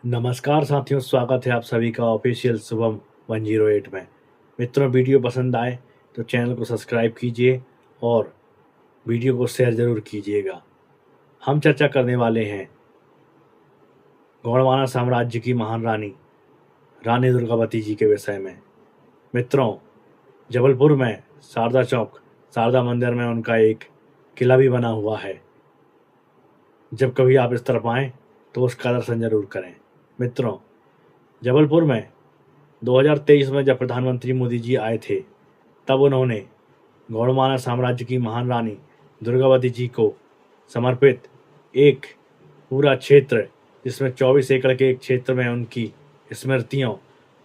नमस्कार साथियों, स्वागत है आप सभी का ऑफिशियल शुभम 108 में। मित्रों, वीडियो पसंद आए तो चैनल को सब्सक्राइब कीजिए और वीडियो को शेयर ज़रूर कीजिएगा। हम चर्चा करने वाले हैं गोंडवाना साम्राज्य की महान रानी रानी दुर्गावती जी के विषय में। मित्रों, जबलपुर में शारदा चौक शारदा मंदिर में उनका एक किला भी बना हुआ है। जब कभी आप इस तरफ आएँ तो उसका दर्शन जरूर करें। मित्रों, जबलपुर में 2023 में जब प्रधानमंत्री मोदी जी आए थे, तब उन्होंने गोंडवाना साम्राज्य की महान रानी दुर्गावती जी को समर्पित एक पूरा क्षेत्र, जिसमें 24 एकड़ के एक क्षेत्र में उनकी स्मृतियों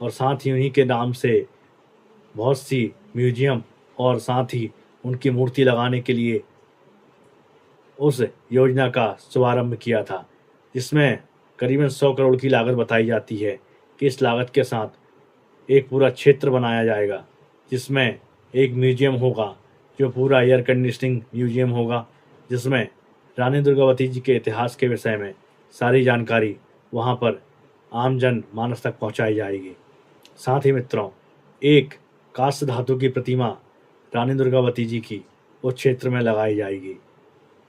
और साथ ही उन्हीं के नाम से बहुत सी म्यूजियम और साथ ही उनकी मूर्ति लगाने के लिए उस योजना का शुभारंभ किया था, जिसमें करीबन 100 करोड़ की लागत बताई जाती है कि इस लागत के साथ एक पूरा क्षेत्र बनाया जाएगा, जिसमें एक म्यूजियम होगा जो पूरा एयर कंडीशनिंग म्यूजियम होगा, जिसमें रानी दुर्गावती जी के इतिहास के विषय में सारी जानकारी वहां पर आम जन मानस तक पहुंचाई जाएगी। साथ ही मित्रों, एक कांस्य धातु की प्रतिमा रानी दुर्गावती जी की उस क्षेत्र में लगाई जाएगी।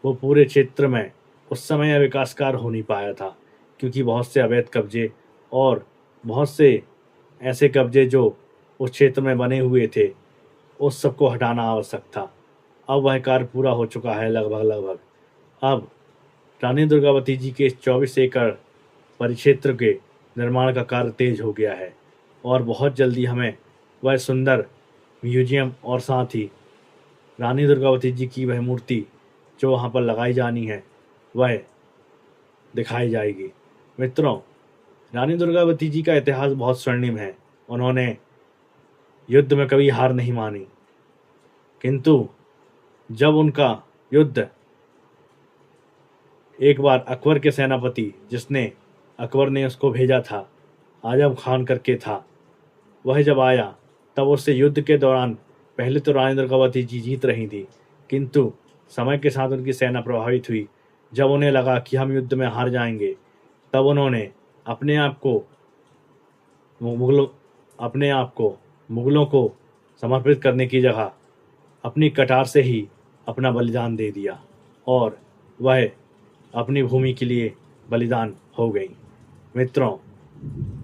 वो पूरे क्षेत्र में उस समय विकास कार्य हो नहीं पाया था, क्योंकि बहुत से अवैध कब्जे और बहुत से ऐसे कब्जे जो उस क्षेत्र में बने हुए थे, उस सबको हटाना आवश्यक था। अब वह कार्य पूरा हो चुका है लगभग। अब रानी दुर्गावती जी के इस 24 एकड़ परिक्षेत्र के निर्माण का कार्य तेज हो गया है और बहुत जल्दी हमें वह सुंदर म्यूजियम और साथ ही रानी दुर्गावती जी की वह मूर्ति जो वहाँ पर लगाई जानी है, वह दिखाई जाएगी। मित्रों, रानी दुर्गावती जी का इतिहास बहुत स्वर्णिम है। उन्होंने युद्ध में कभी हार नहीं मानी, किंतु जब उनका युद्ध एक बार अकबर के सेनापति, जिसने अकबर ने उसको भेजा था, आजम खान करके था, वह जब आया तब उससे युद्ध के दौरान पहले तो रानी दुर्गावती जी जीत रही थी, किंतु समय के साथ उनकी सेना प्रभावित हुई। जब उन्हें लगा कि हम युद्ध में हार जाएंगे, तब उन्होंने अपने आप को मुगलों को समर्पित करने की जगह अपनी कटार से ही अपना बलिदान दे दिया और वह अपनी भूमि के लिए बलिदान हो गई। मित्रों,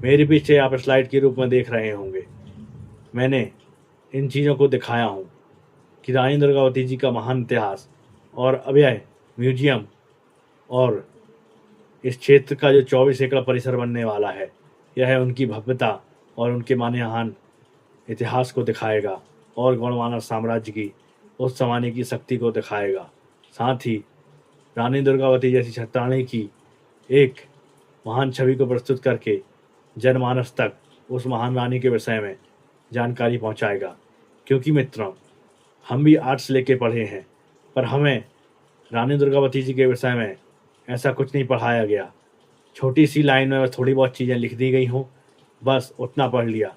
मेरे पीछे आप स्लाइड के रूप में देख रहे होंगे, मैंने इन चीज़ों को दिखाया हूँ कि रानी दुर्गावती जी का महान इतिहास और अब यह म्यूजियम और इस क्षेत्र का जो 24 एकड़ परिसर बनने वाला है, यह उनकी भव्यता और उनके मान्यहान इतिहास को दिखाएगा और गोंडवाना साम्राज्य की उस ज़माने की शक्ति को दिखाएगा। साथ ही रानी दुर्गावती जैसी क्षत्राणी की एक महान छवि को प्रस्तुत करके जनमानस तक उस महान रानी के विषय में जानकारी पहुंचाएगा। क्योंकि मित्रों, हम भी आर्ट्स लेके पढ़े हैं, पर हमें रानी दुर्गावती जी के विषय में ऐसा कुछ नहीं पढ़ाया गया। छोटी सी लाइन में थोड़ी बहुत चीज़ें लिख दी गई हों, बस उतना पढ़ लिया।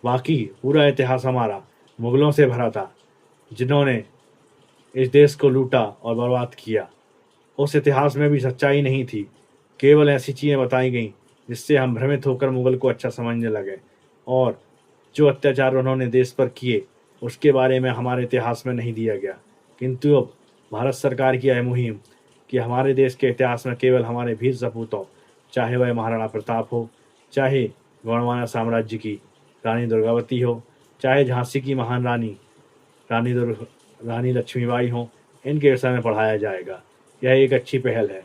बाकी पूरा इतिहास हमारा मुगलों से भरा था, जिन्होंने इस देश को लूटा और बर्बाद किया। उस इतिहास में भी सच्चाई नहीं थी, केवल ऐसी चीज़ें बताई गईं जिससे हम भ्रमित होकर मुगल को अच्छा समझने लगे, और जो अत्याचार उन्होंने देश पर किए उसके बारे में हमारे इतिहास में नहीं दिया गया। किंतु अब भारत सरकार की यह मुहिम कि हमारे देश के इतिहास में केवल हमारे वीर सपूतों, चाहे वह महाराणा प्रताप हो, चाहे गोंडवाना साम्राज्य की रानी दुर्गावती हो, चाहे झांसी की महान रानी रानी लक्ष्मीबाई हो, इनके विषय में पढ़ाया जाएगा। यह एक अच्छी पहल है।